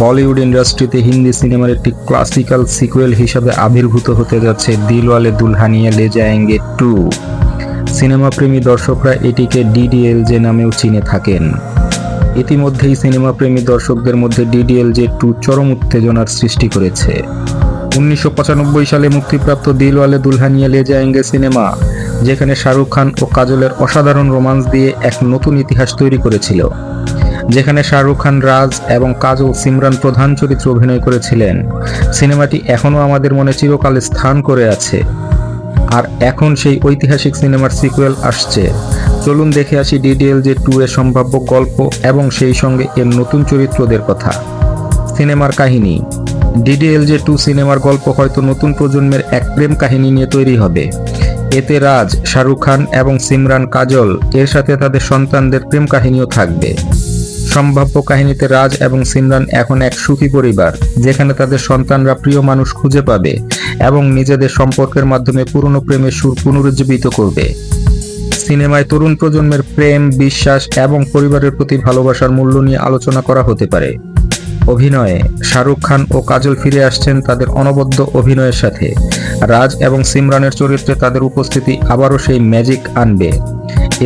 বলিউড ইন্ডাস্ট্রিতে হিন্দি সিনেমার একটি ক্লাসিক্যাল সিকুয়েল হিসাবে আবির্ভূত হতে যাচ্ছে দিলওয়ালে দুলহানিয়া লে জায়েঙ্গে 2। সিনেমাপ্রেমী দর্শকরা এটিকে ডিডিএলজে নামেও চিনে থাকেন। ইতিমধ্যেই সিনেমাপ্রেমী দর্শকদের মধ্যে ডিডিএলজে 2 চরম উত্তেজনার সৃষ্টি করেছে। 1995 সালে মুক্তিপ্রাপ্ত দিলওয়ালে দুলহানিয়া লে জায়েঙ্গে সিনেমা, যেখানে শাহরুখ খান ও কাজলের অসাধারণ রোমান্স দিয়ে এক নতুন ইতিহাস তৈরি করেছিল, যেখানে শাহরুখ খান রাজ এবং কাজল সিমরান প্রধান চরিত্রে অভিনয় করেছিলেন। সিনেমাটি এখনও আমাদের মনে চিরকাল স্থান করে আছে। আর এখন সেই ঐতিহাসিক সিনেমার সিকুয়েল আসছে। চলুন দেখে আসি ডিডিএলজে 2 এর সম্ভাব্য গল্প এবং সেই সঙ্গে এর নতুন চরিত্রদের কথা। সিনেমার কাহিনী। ডিডিএলজে 2 সিনেমার গল্প হয়তো নতুন প্রজন্মের এক প্রেম কাহিনী নিয়ে তৈরি হবে। এতে রাজ, শাহরুখ খান এবং সিমরান কাজল এর সাথে তাদের সন্তানদের প্রেম কাহিনীও থাকবে। সম্ভাব্য কাহিনীতে রাজ এবং সিমরান এখন এক সুখী পরিবার, যেখানে তাদের সন্তানরা প্রিয় মানুষ খুঁজে পাবে এবং নিজেদের সম্পর্কের মাধ্যমে পুরনো প্রেমের সুর পুনরুজ্জীবিত করবে। সিনেমায় তরুণ প্রজন্মের প্রেম, বিশ্বাস এবং পরিবারের প্রতি ভালোবাসার মূল্য নিয়ে আলোচনা করা হতে পারে। অভিনয়ে শাহরুখ খান ও কাজল ফিরে আসছেন তাদের অনবদ্য অভিনয়ের সাথে। রাজ এবং সিমরানের চরিত্রে তাদের উপস্থিতি আবারও সেই ম্যাজিক আনবে।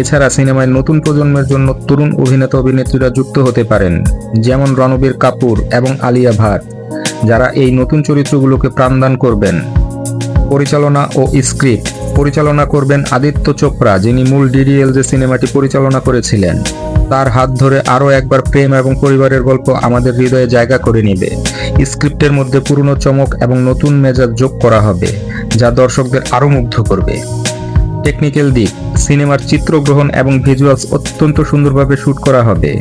এছাড়া সিনেমায় নতুন প্রজন্মের জন্য তরুণ অভিনেতা অভিনেত্রীরা যুক্ত হতে পারেন, যেমন রণবীর কাপুর এবং আলিয়া ভাট, যারা এই নতুন চরিত্রগুলোকে প্রাণদান করবেন। পরিচালনা ও স্ক্রিপ্ট। পরিচালনা করবেন আদিত্য চোপড়া, যিনি মূল ডিডিএলজে সিনেমাটি পরিচালনা করেছিলেন। তার হাত ধরে আরও একবার প্রেম এবং পরিবারের গল্প আমাদের হৃদয়ে জায়গা করে নেবে। স্ক্রিপ্টের মধ্যে পুরনো চমক এবং নতুন মেজাজ যোগ করা হবে, যা দর্শকদের আরও মুগ্ধ করবে। টেকনিক্যাল দিক। সিনেমার চিত্রগ্রহণ এবং ভিজুয়ালস অত্যন্ত সুন্দরভাবে শুট করা হবে,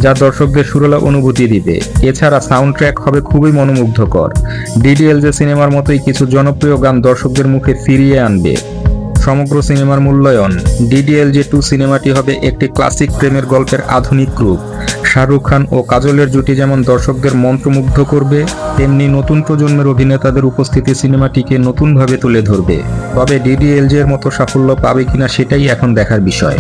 যা দর্শকদের সুরেলা অনুভূতি দিবে। এছাড়া সাউন্ড ট্র্যাক হবে খুবই মনোমুগ্ধকর। ডিডিএলজে সিনেমার মতোই কিছু জনপ্রিয় গান দর্শকদের মুখে ফিরিয়ে আনবে। সমগ্র সিনেমার মূল্যায়ন। ডিডিএলজে 2 সিনেমাটি হবে একটি ক্লাসিক প্রেমের গল্পের আধুনিক রূপ। শাহরুখ খান ও কাজলের জুটি যেমন দর্শকদের মন্ত্রমুগ্ধ করবে, তেমনি নতুন প্রজন্মের অভিনেতাদের উপস্থিতি সিনেমাটিকে নতুনভাবে তুলে ধরবে। তবে ডিডিএলজে এর মতো সাফল্য পাবে কিনা সেটাই এখন দেখার বিষয়।